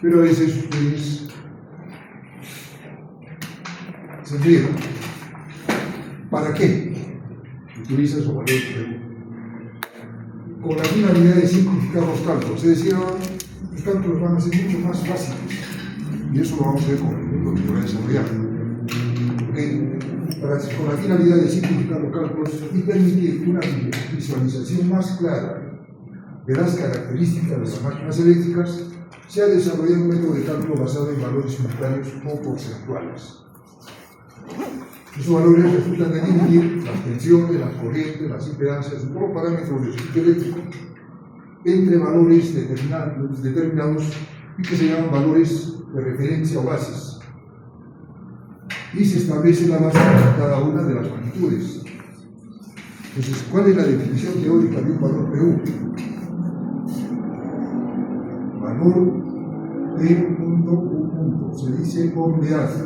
Pero a veces ustedes se enredan. ¿Para qué utilizan esos valores PU? Con la finalidad de simplificar los cálculos. Es decir, los cálculos van a ser mucho más fáciles. Y eso lo vamos a ver con lo que voy a desarrollar. Con la finalidad de simplificar los cálculos y permitir una visualización más clara de las características de las máquinas eléctricas, se ha desarrollado un método de cálculo basado en valores unitarios o porcentuales. Esos valores resultan de dividir las tensiones, las corrientes, las impedancias, todos los parámetros del circuito eléctrico entre valores determinados y que se llaman valores de referencia o bases. Y se establece la base para cada una de las magnitudes. Entonces, ¿cuál es la definición teórica de un valor PU? Valor P.U. Se dice oleaje.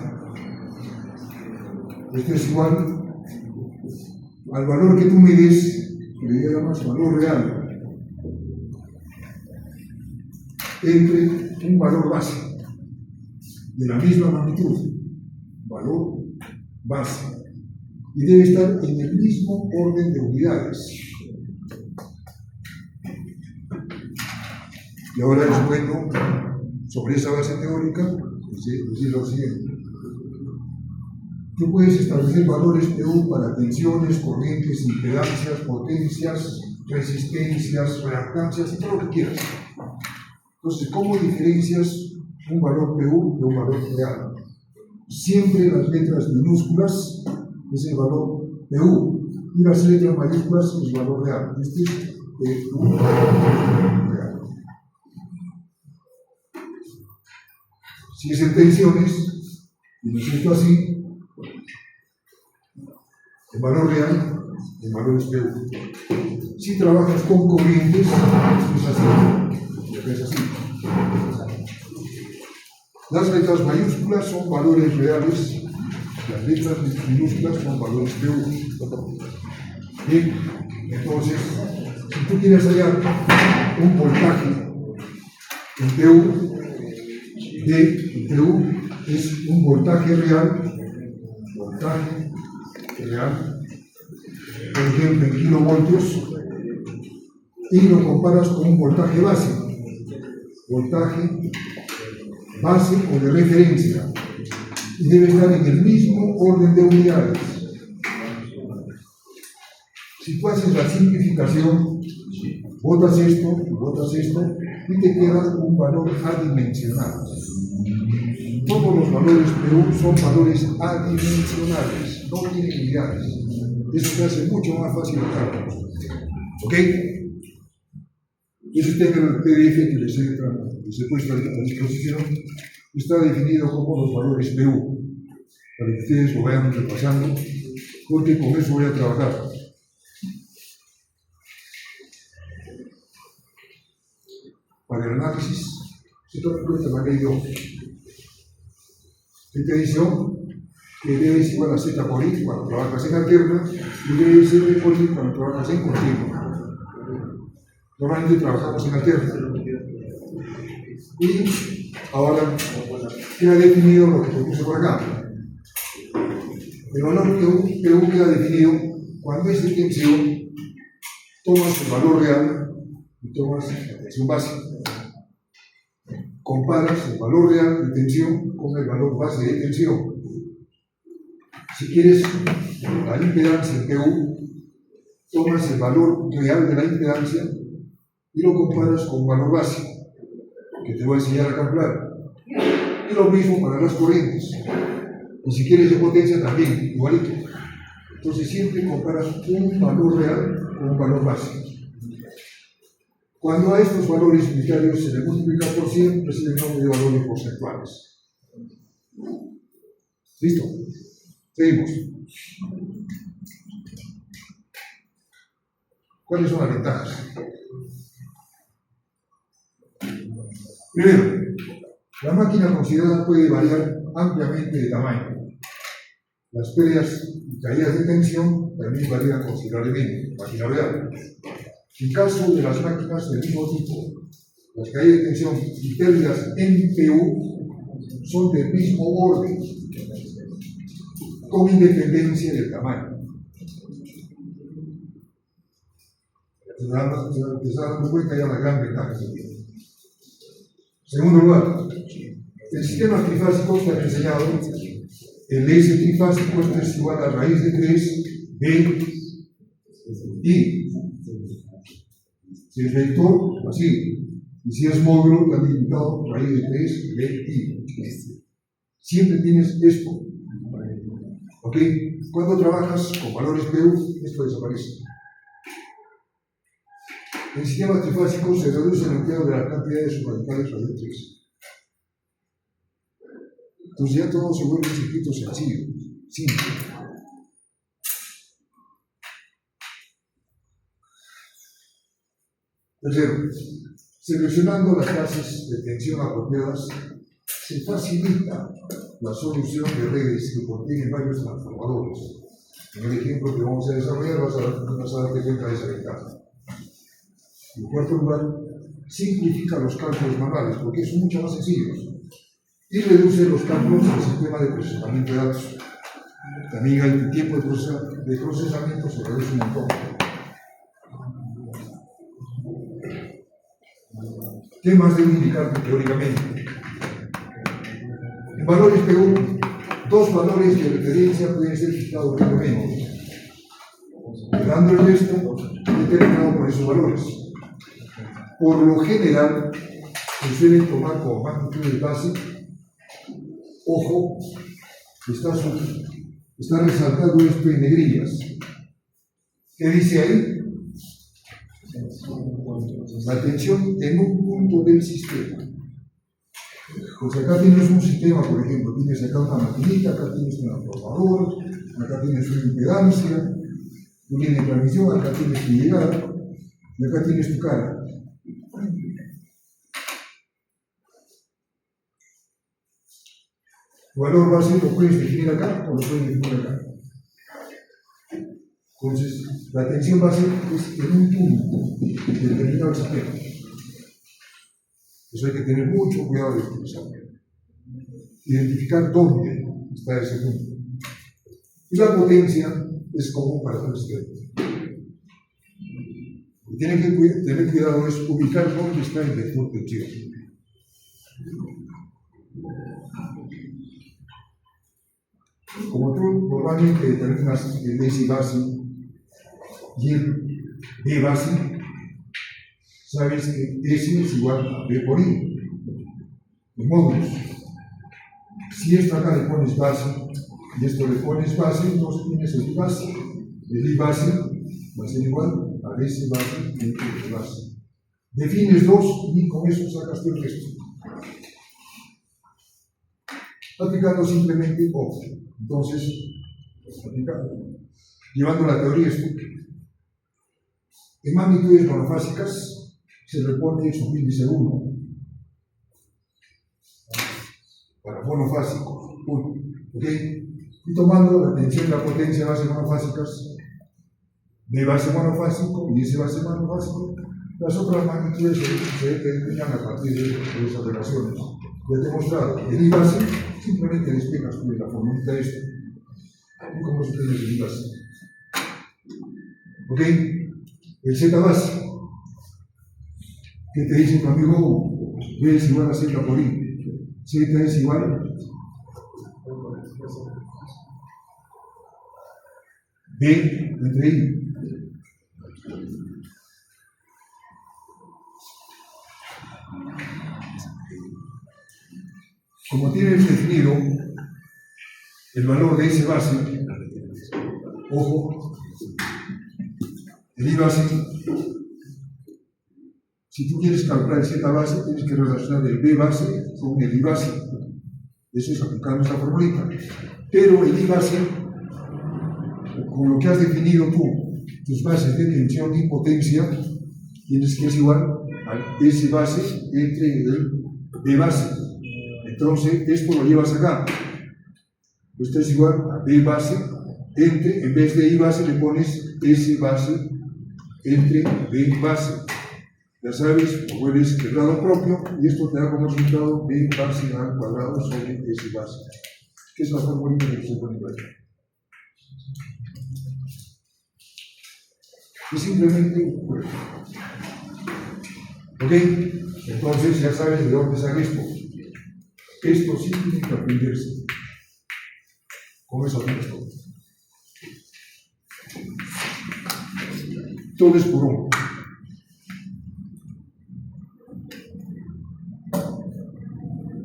Esto es igual al valor que tú mides, que le llamas valor real, entre un valor base de la misma magnitud, valor base, y debe estar en el mismo orden de unidades. Y ahora es bueno, sobre esa base teórica, decir lo siguiente. Tú puedes establecer valores PU para tensiones, corrientes, impedancias, potencias, resistencias, reactancias y todo lo que quieras. Entonces, ¿cómo diferencias un valor PU de un valor real? Siempre las letras minúsculas es el valor PU y las letras mayúsculas es el valor real. Este es PU real. Si es en tensiones, y lo siento así, el valor real, el valor es PU. Si trabajas con corrientes, es así, es así. Las letras mayúsculas son valores reales, las letras minúsculas son valores PU. Bien, entonces, si tú quieres hallar un voltaje en PU, PU es un voltaje real, por ejemplo, en kilovoltios, y lo comparas con un voltaje base o de referencia, y debe estar en el mismo orden de unidades. Si tú haces la simplificación, botas esto, y te queda un valor adimensional. Todos los valores PU son valores adimensionales, no tienen unidades. Eso te hace mucho más fácil el cálculo. ¿Ok? Eso está en el PDF que les he puesto a disposición. Está definido como los valores PU, para que ustedes lo vayan repasando, porque con eso voy a trabajar. Para el análisis, se toma en cuenta la ley de Ohm. ¿Qué te dice Ohm? Que debe ser igual a Z por I cuando trabajas en alterna y debe ser B por I cuando trabajas en continua. Normalmente trabajamos en alterna. Y ahora queda definido lo que te puse por acá. El valor PU queda definido cuando es de tensión, tomas el valor real y tomas la tensión base. Comparas el valor real de tensión con el valor base de tensión. Si quieres la impedancia en PU, tomas el valor real de la impedancia y lo comparas con un valor base, que te voy a enseñar a calcular. Y lo mismo para las corrientes. Y si quieres de potencia también, igualito. Entonces siempre comparas un valor real con un valor base. Cuando a estos valores unitarios se le multiplica por 100, recibe el nombre de valores porcentuales. ¿Listo? Seguimos. ¿Cuáles son las ventajas? Primero, la máquina considerada puede variar ampliamente de tamaño. Las pérdidas y caídas de tensión también varían considerablemente, máquina real. En caso de las máquinas del mismo tipo, las caídas de tensión y pérdidas en PU son del mismo orden, con independencia del tamaño. Te estás dando cuenta ya la gran ventaja que tiene. Segundo lugar, el sistema trifásico está enseñado. El S trifásico es igual a raíz de 3 de I. Si es vector, así. Y si es módulo, también limitado, raíz de 3 de I. Siempre tienes esto. ¿Ok? Cuando trabajas con valores PU, esto desaparece. El sistema trifásico se reduce el empleo de las cantidades subradicales raíz de 3. Entonces ya todo se vuelve un circuito sencillo, simple. Tercero, seleccionando las clases de tensión apropiadas, se facilita la solución de redes que contienen varios transformadores. En el ejemplo que vamos a desarrollar vas a darte cuenta de esa ventaja. En cuarto lugar, simplifica los cálculos manuales porque son mucho más sencillos y reduce los cálculos del sistema de procesamiento de datos. También el tiempo de procesamiento se reduce un montón. ¿Qué más debe indicarte teóricamente? En valores PU, dos valores de referencia pueden ser fijados previamente, quedando el resto determinado por esos valores. Por lo general, se suelen tomar como magnitud de base. Ojo, está resaltado esto en negrillas. ¿Qué dice ahí? La tensión en un punto del sistema. Pues acá tienes un sistema, por ejemplo, tienes acá una maquinita, acá tienes un transformador, acá tienes una impedancia, tú tienes transmisión, acá tienes tu llegada, y acá tienes tu carga. Tu valor base lo puedes definir acá o lo puedes definir acá. Entonces, la tensión base es en un punto determinado del sistema. Eso hay que tener mucho cuidado de utilizarlo. Identificar dónde está ese punto. Y la potencia es común para todo el sistema. Lo que tienen que tener cuidado es ubicar dónde está el vector tensión. Como tú normalmente determinas el S base y el B base, sabes que S es igual a B por I, en módulos. Si esto acá le pones base y esto le pones base, entonces tienes el I base. El I base va a ser igual a S base entre B base. Defines dos y con eso sacas tu resto. Aplicando simplemente O. Entonces, llevando la teoría esto, en magnitudes monofásicas se le pone subíndice 1 para monofásico 1, ¿ok? Y tomando la tensión y la potencia base monofásicas, B base monofásico y S base monofásico, las otras magnitudes se determinan a partir de esas relaciones. Ya te he mostrado el I base, simplemente despegas tú de la formulita esta. ¿Y cómo se tiene el I base? ¿Ok? El Z base. ¿Qué te dice tu amigo? B es igual a Z por I. Z es igual B entre I. Como tienes definido el valor de S base, ojo, el I base, si tú quieres calcular el Z base, tienes que relacionar el B base con el I base. Eso es aplicando esta formulita. Pero el I base, con lo que has definido tú, tus bases de tensión y potencia, tienes que es igual al S base entre el B base. Entonces, esto lo llevas acá. Esto es igual a B base entre, en vez de I base le pones S base entre B base. Ya sabes, como eres quebrado propio, y esto te da como resultado B base al cuadrado sobre S base, que es la fórmula que se pone aquí. Y simplemente, bueno. Ok, entonces ya sabes de dónde sale esto. Esto sí tiene que aprenderse. Con eso aprendes todo. Todo es por uno.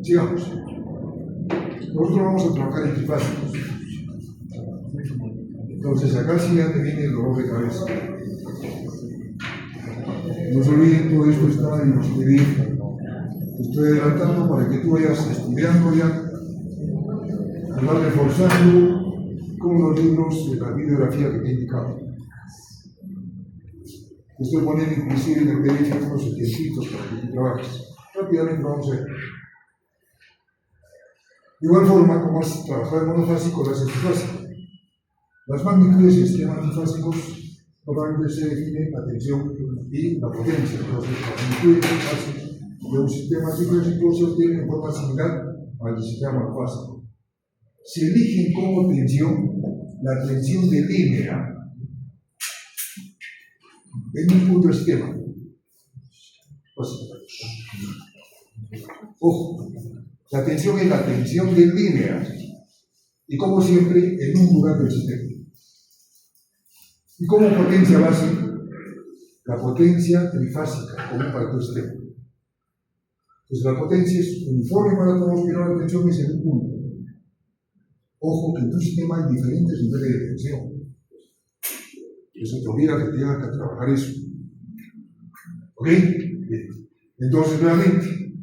Sigamos. Nosotros vamos a trabajar en trifásicos. Entonces acá sí ya te viene el dolor de cabeza. No se olviden, todo esto está en los PDF. Estoy adelantando para que tú vayas estudiando ya, vas reforzando con los libros de la bibliografía que te he indicado. Estoy poniendo inclusive en el PDF unos ejemplitos para que tú trabajes. Rápidamente vamos a ver. De igual forma, como vas a trabajar monofásico, lo haces trifásico. Las magnitudes y esquemas trifásicos normalmente se definen la tensión y la potencia. Entonces, las magnitudes trifásicas de un sistema trifásico se obtienen en forma similar al sistema monofásico. Se eligen como tensión la tensión de línea en un punto esquema. Ojo, la tensión es la tensión de línea y como siempre en un lugar del sistema. Y como potencia base, la potencia trifásica común para todo el sistema. Entonces la potencia es uniforme para todos, pero la tensión es en un punto. Ojo que en tu sistema hay diferentes niveles de tensión. Eso te obliga a que tengas que trabajar eso. ¿Ok? Bien. Entonces, nuevamente,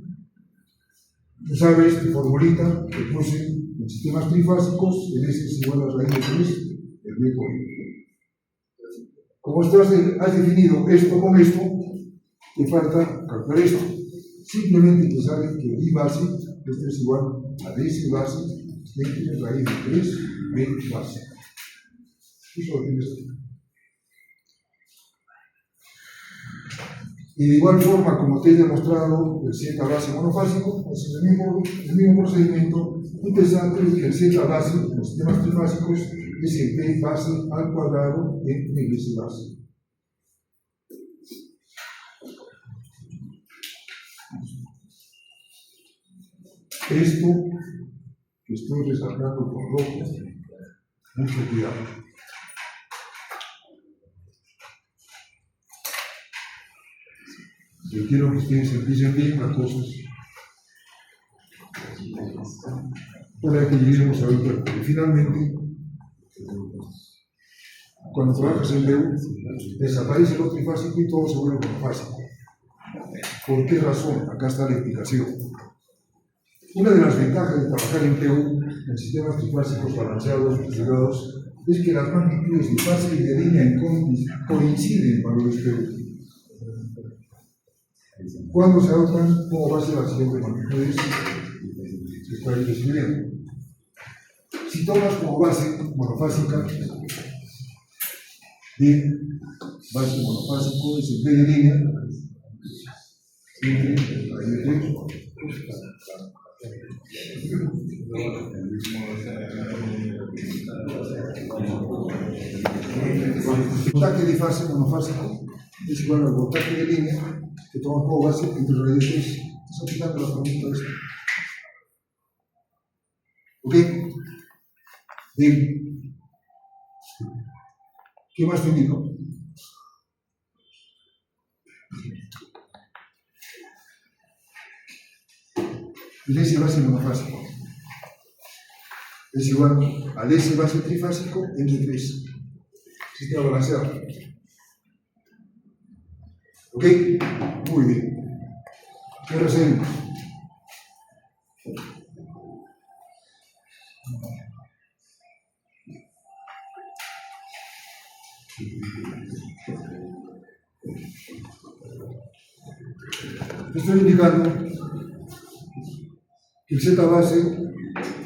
tú sabes tu formulita que puse en sistemas trifásicos, el S es igual a raíz de 3, el B por I. Como has definido esto con esto, te falta calcular esto. Simplemente te sale que I base, esto es igual a DS base, entre raíz de 3, B base. Eso lo tienes aquí. Y de igual forma, como te he demostrado, el Z base monofásico, es el mismo procedimiento, tú te sabes que el Z base en los sistemas trifásicos es el B base al cuadrado entre el S base. Esto que estoy resaltando con rojo, mucho cuidado. Yo quiero que ustedes empiecen bien las cosas para que lleguemos a ahorita, porque finalmente, cuando trabajas en BU, desaparece lo trifásico y todo se vuelve monofásico. ¿Por qué razón? Acá está la explicación. Una de las ventajas de trabajar en PU, en sistemas trifásicos balanceados, equilibrados, es que las magnitudes de fase y de línea coinciden en valores PU. Cuando se adoptan como base las siguientes magnitudes que estoy describiendo. Si tomas como base monofásica, bien, base monofásico es el B de línea, el voltaje de fase monofásico es igual al voltaje de línea que toma como base entre raíz de 3. Está aplicando la pregunta de esto. ¿Ok? Bien. ¿Qué más te indico? El S base monofásico es igual al S base trifásico entre 3. Sistema balanceado. ¿Ok? Muy bien. ¿Qué ahora seguimos? Estoy indicando que el Z base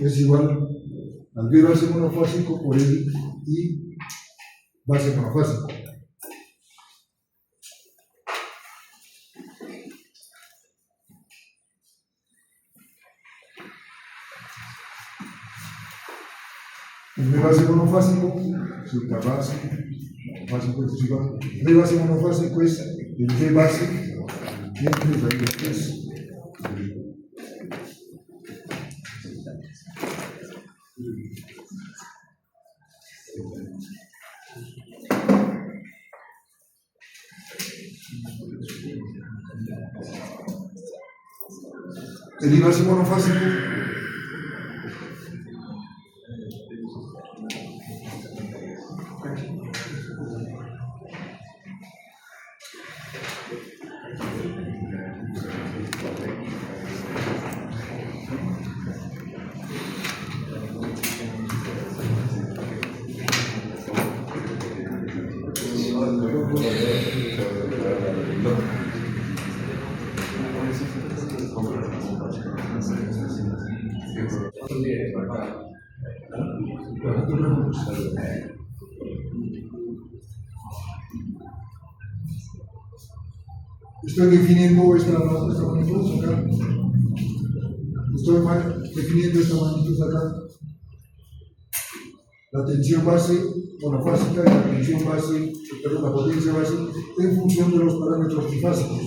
es igual al B base monofásico por el I base monofásico. el B base monofásico, Z base monofásico es igual. B base monofásico es el B base entre raíz de 3. El I base monofásico estoy definiendo esta magnitud acá. Estoy definiendo esta magnitud acá. La tensión base monofásica y la tensión base, perdón, la potencia base en función de los parámetros trifásicos.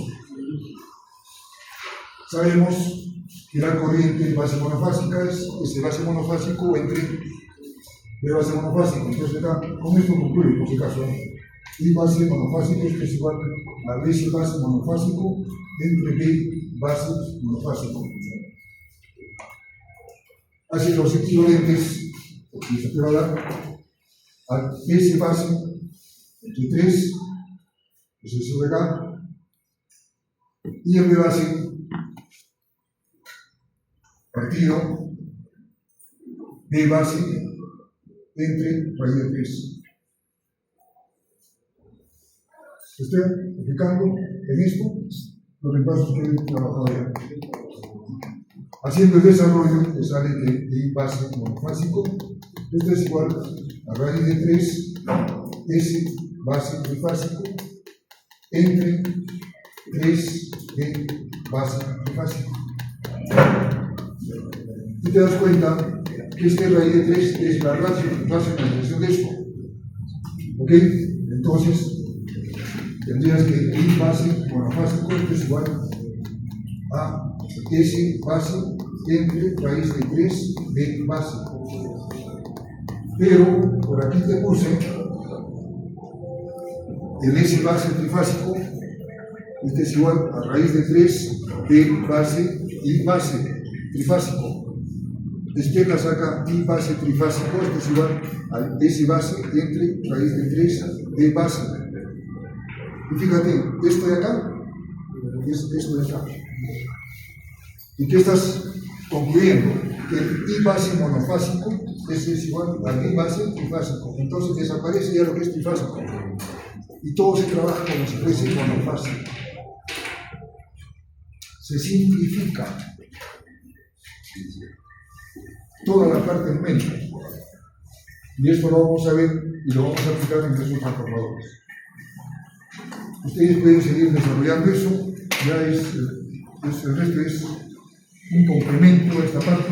Sabemos que la corriente en base monofásica es ese base monofásico entre B base monofásico. Entonces acá, con esto concluye, por si acaso, I base monofásico es igual a B base monofásico entre B base monofásico. Así los equivalentes que se puede dar a S base entre 3, pues eso de acá, y el B base partido B base entre raíz de 3. Estoy aplicando en esto los repasos que he trabajado ya. Haciendo el desarrollo, que sale que I base monofásico, esto es igual a raíz de 3 S base trifásico entre 3 B base trifásico. Tú te das cuenta que este raíz de 3 es la racionalización de esto. ¿Ok? Entonces, tendrías que I base monofásico es igual a S base entre raíz de 3 B base. Pero por aquí te puse el S base trifásico, este es igual a raíz de 3 B base I base trifásico. Despiertas acá I base trifásico, este es igual al S base entre raíz de 3 B base. Y fíjate, esto de acá es esto de acá. ¿Y qué estás concluyendo? Que el I base monofásico es igual al I base trifásico. Entonces desaparece ya lo que es trifásico. Y todo se trabaja como si fuese monofásico. Se simplifica toda la parte numérica. Y esto lo vamos a ver y lo vamos a aplicar en esos transformadores. Ustedes pueden seguir desarrollando eso, ya el resto es un complemento a esta parte.